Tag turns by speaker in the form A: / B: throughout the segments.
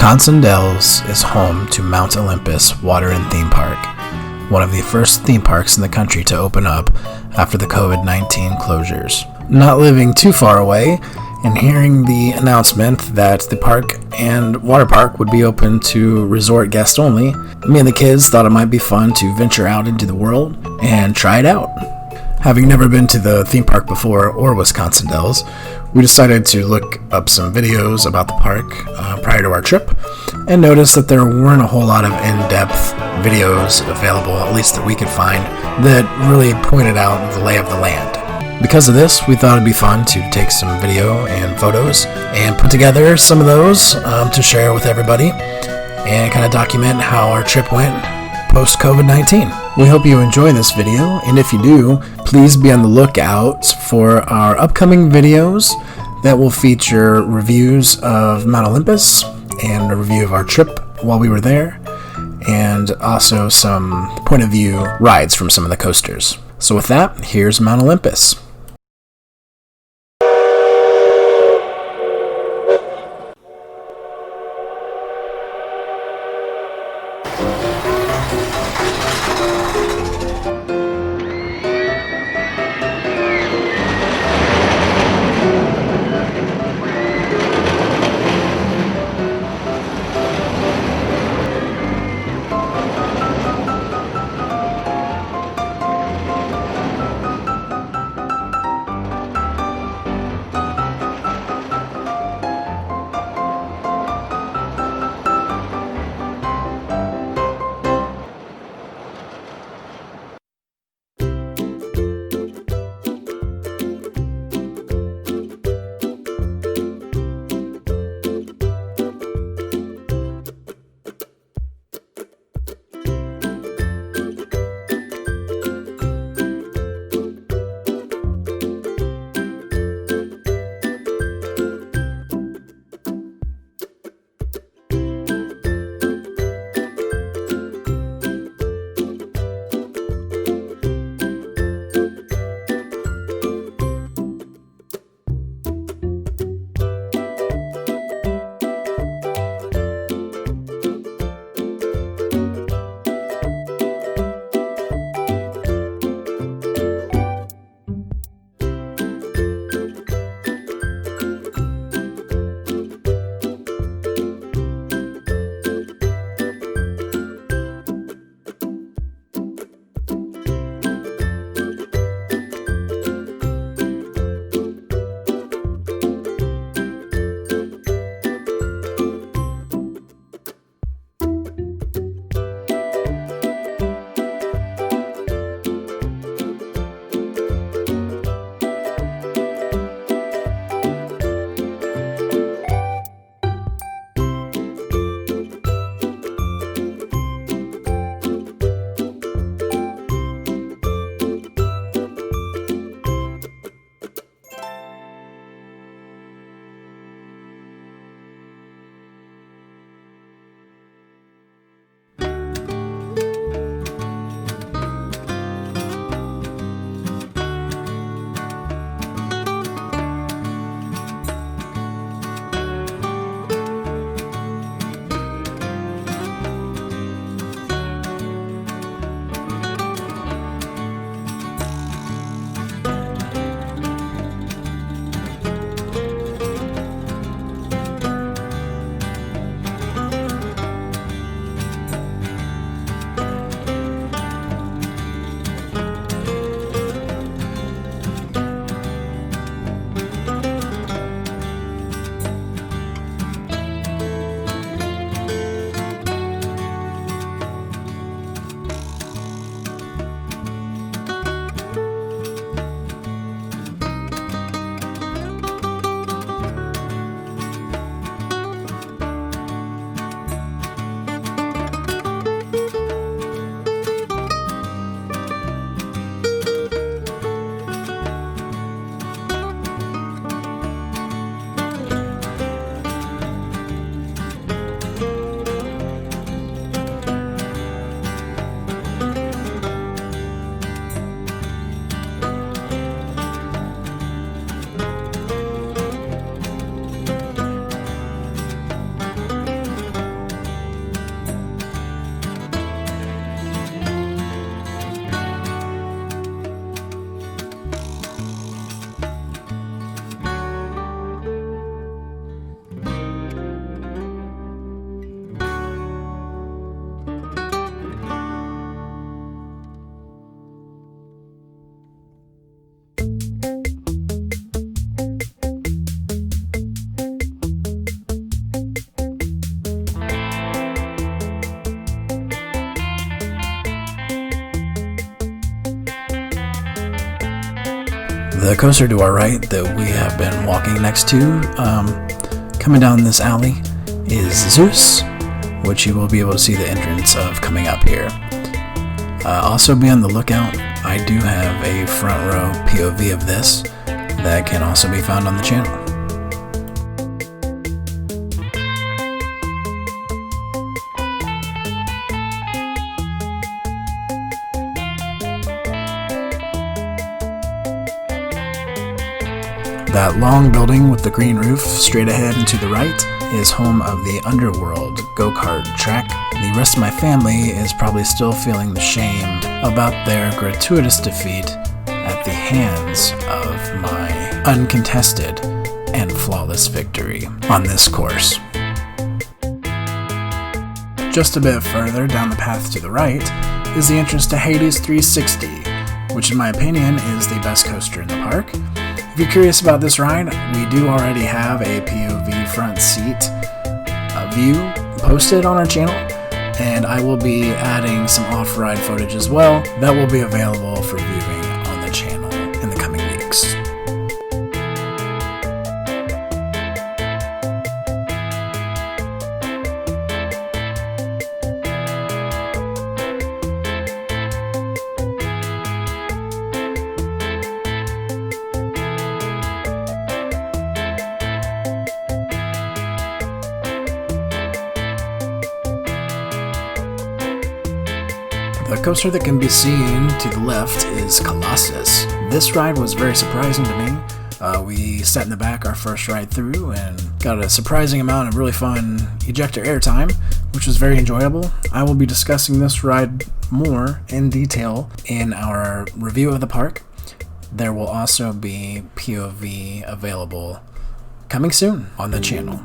A: Wisconsin Dells is home to Mount Olympus Water and Theme Park, one of the first theme parks in the country to open up after the COVID-19 closures. Not living too far away, and hearing the announcement that the park and water park would be open to resort guests only, me and the kids thought it might be fun to venture out into the world and try it out. Having never been to the theme park before or Wisconsin Dells, we decided to look up some videos about the park prior to our trip and noticed that there weren't a whole lot of in-depth videos available, at least that we could find, that really pointed out the lay of the land. Because of this, we thought it'd be fun to take some video and photos and put together some of those to share with everybody and kind of document how our trip went post-COVID-19. We hope you enjoy this video, and if you do, please be on the lookout for our upcoming videos that will feature reviews of Mount Olympus and a review of our trip while we were there, and also some point of view rides from some of the coasters. So with that, here's Mount Olympus. The coaster to our right that we have been walking next to, coming down this alley, is Zeus, which you will be able to see the entrance of coming up here. Also be on the lookout. I do have a front row POV of this that can also be found on the channel. That long building with the green roof straight ahead and to the right is home of the Underworld go-kart track. The rest of my family is probably still feeling the shame about their gratuitous defeat at the hands of my uncontested and flawless victory on this course. Just a bit further down the path to the right is the entrance to Hades 360, which in my opinion is the best coaster in the park. If you're curious about this ride, we do already have a POV front seat view posted on our channel, and I will be adding some off-ride footage as well that will be available for viewing on the channel in the coming weeks. The coaster that can be seen to the left is Colossus. This ride was very surprising to me. We sat in the back our first ride through and got a surprising amount of really fun ejector airtime, which was very enjoyable. I will be discussing this ride more in detail in our review of the park. There will also be POV available coming soon on the channel.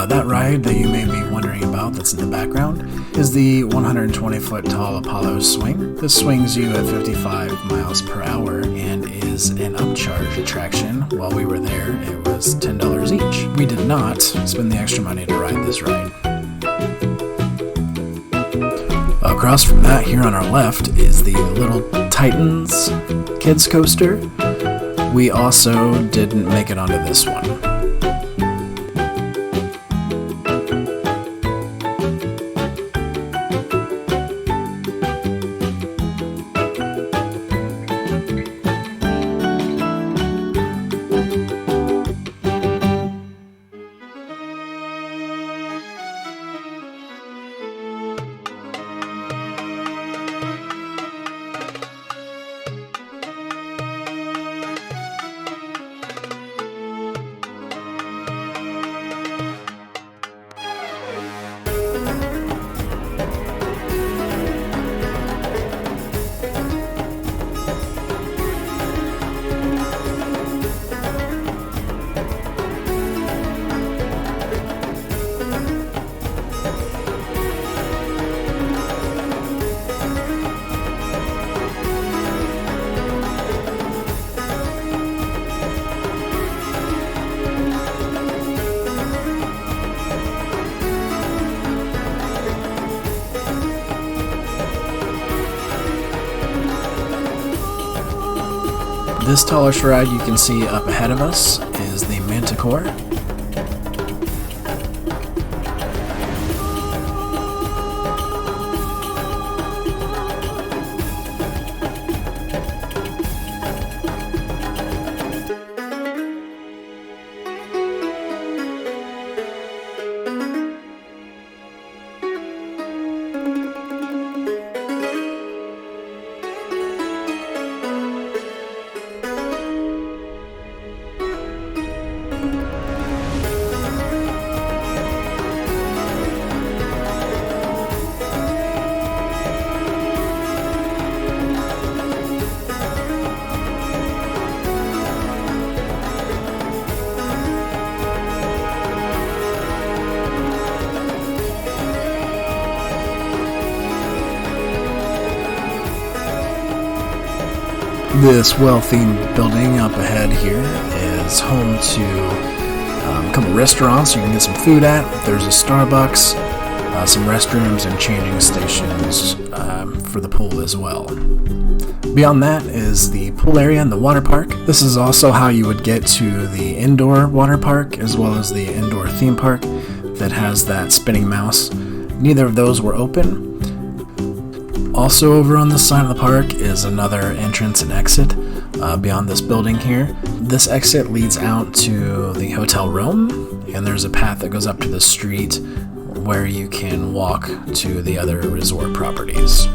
A: That ride that you may be wondering about that's in the background is the 120-foot tall Apollo swing. This swings you at 55 miles per hour and is an upcharge attraction. While we were there, it was $10 each. We did not spend the extra money to ride this ride. Across from that, here on our left, is the Little Titans kids coaster. We also didn't make it onto this one. This tallest ride you can see up ahead of us is the Manticore. This well-themed building up ahead here is home to a couple restaurants you can get some food at. There's a Starbucks, some restrooms, and changing stations for the pool as well. Beyond that is the pool area and the water park. This is also how you would get to the indoor water park as well as the indoor theme park that has that spinning mouse. Neither of those were open. Also over on this side of the park is another entrance and exit beyond this building here. This exit leads out to the Hotel Rome, and there's a path that goes up to the street where you can walk to the other resort properties.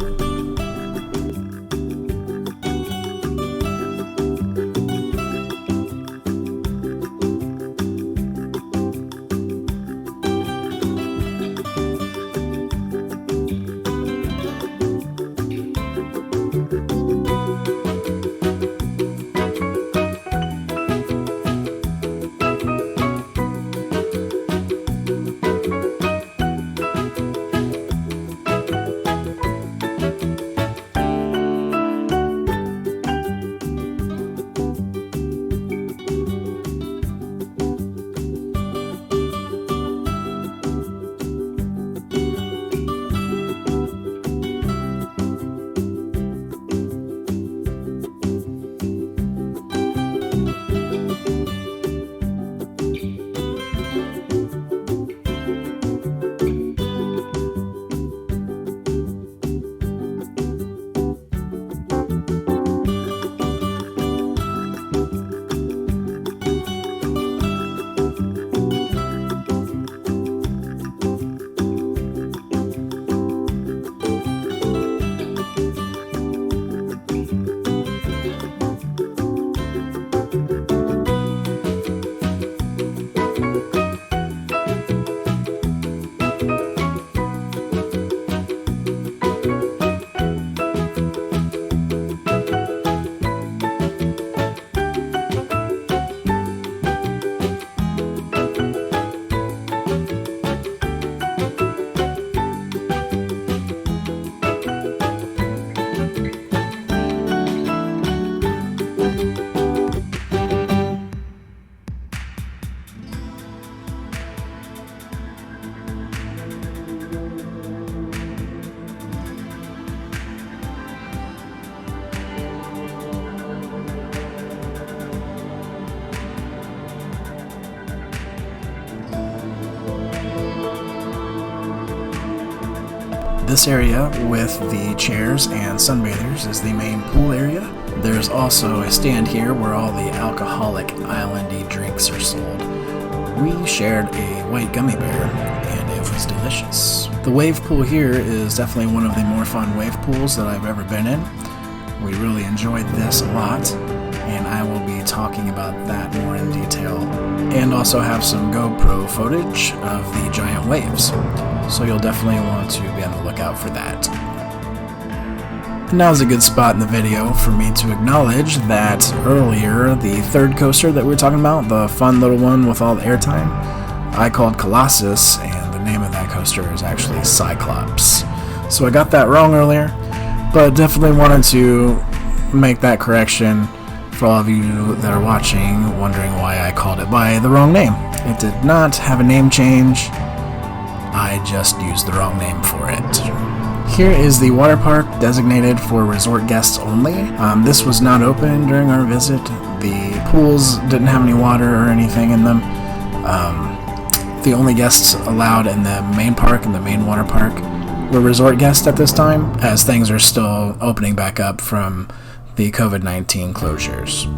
A: This area with the chairs and sunbathers is the main pool area. There's also a stand here where all the alcoholic islandy drinks are sold. We shared a white gummy bear and it was delicious. The wave pool here is definitely one of the more fun wave pools that I've ever been in. We really enjoyed this a lot, and I will be talking about that more in detail, and also have some GoPro footage of the giant waves, so you'll definitely want to be on the lookout for that. Now's a good spot in the video for me to acknowledge that earlier, the third coaster that we were talking about, the fun little one with all the airtime, I called Colossus, and the name of that coaster is actually Cyclops. So I got that wrong earlier, but definitely wanted to make that correction for all of you that are watching, wondering why I called it by the wrong name. It did not have a name change. I just used the wrong name for it. Here is the water park designated for resort guests only. This was not open during our visit. The pools didn't have any water or anything in them. The only guests allowed in the main park and the main water park were resort guests at this time, as things are still opening back up from the COVID-19 closures.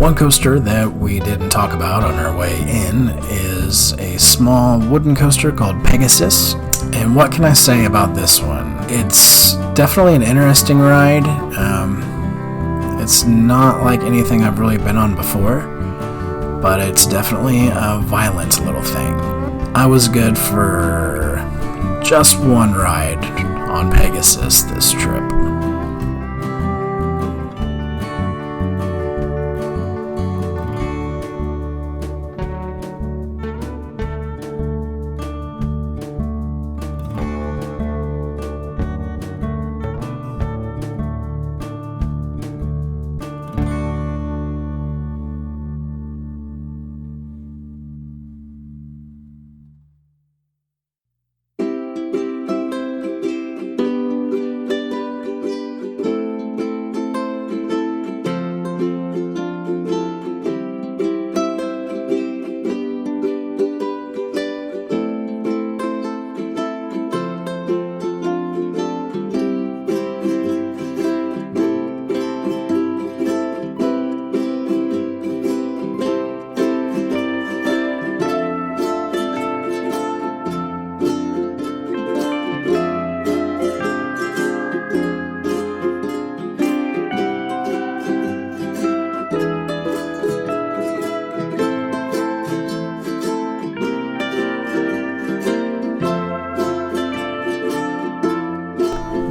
A: One coaster that we didn't talk about on our way in is a small wooden coaster called Pegasus. And what can I say about this one? It's definitely an interesting ride. It's not like anything I've really been on before, but it's definitely a violent little thing. I was good for just one ride on Pegasus this trip.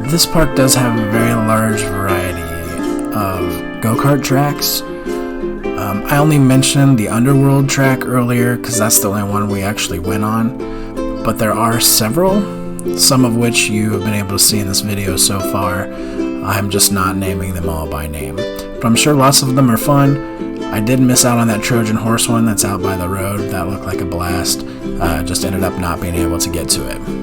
A: This park does have a very large variety of go-kart tracks. I only mentioned the Underworld track earlier because that's the only one we actually went on, but there are several, some of which you have been able to see in this video so far. I'm just not naming them all by name, but I'm sure lots of them are fun. I did miss out on that Trojan horse one that's out by the road. That looked like a blast. Just ended up not being able to get to it.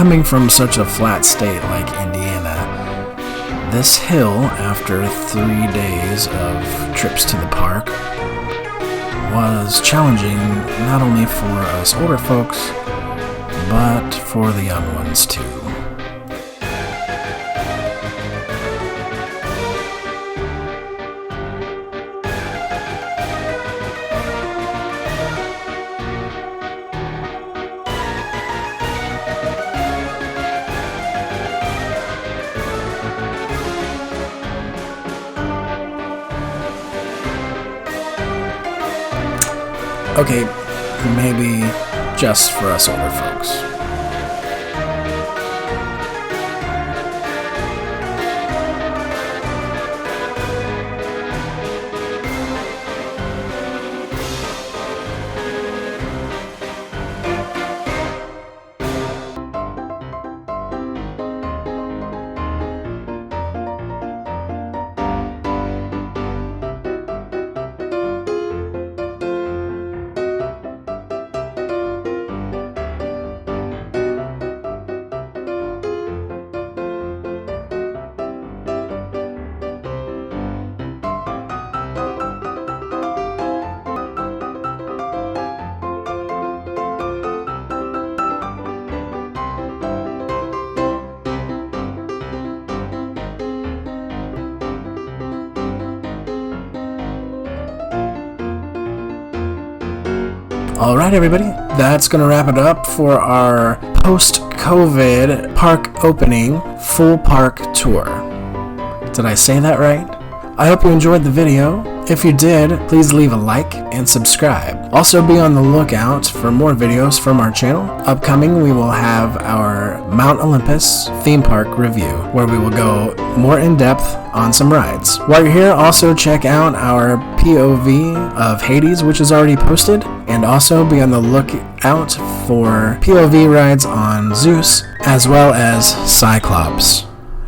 A: Coming from such a flat state like Indiana, this hill, after 3 days of trips to the park, was challenging not only for us older folks, but for the young ones too. Okay, maybe just for us older folks. Alright everybody, that's going to wrap it up for our post-COVID park opening full park tour. Did I say that right? I hope you enjoyed the video. If you did, please leave a like and subscribe. Also be on the lookout for more videos from our channel. Upcoming, we will have our Mount Olympus theme park review, where we will go more in depth on some rides. While you're here, also check out our POV of Hades, which is already posted, and also be on the lookout for POV rides on Zeus, as well as Cyclops,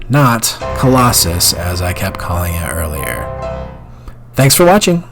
A: not Colossus as I kept calling it earlier. Thanks for watching.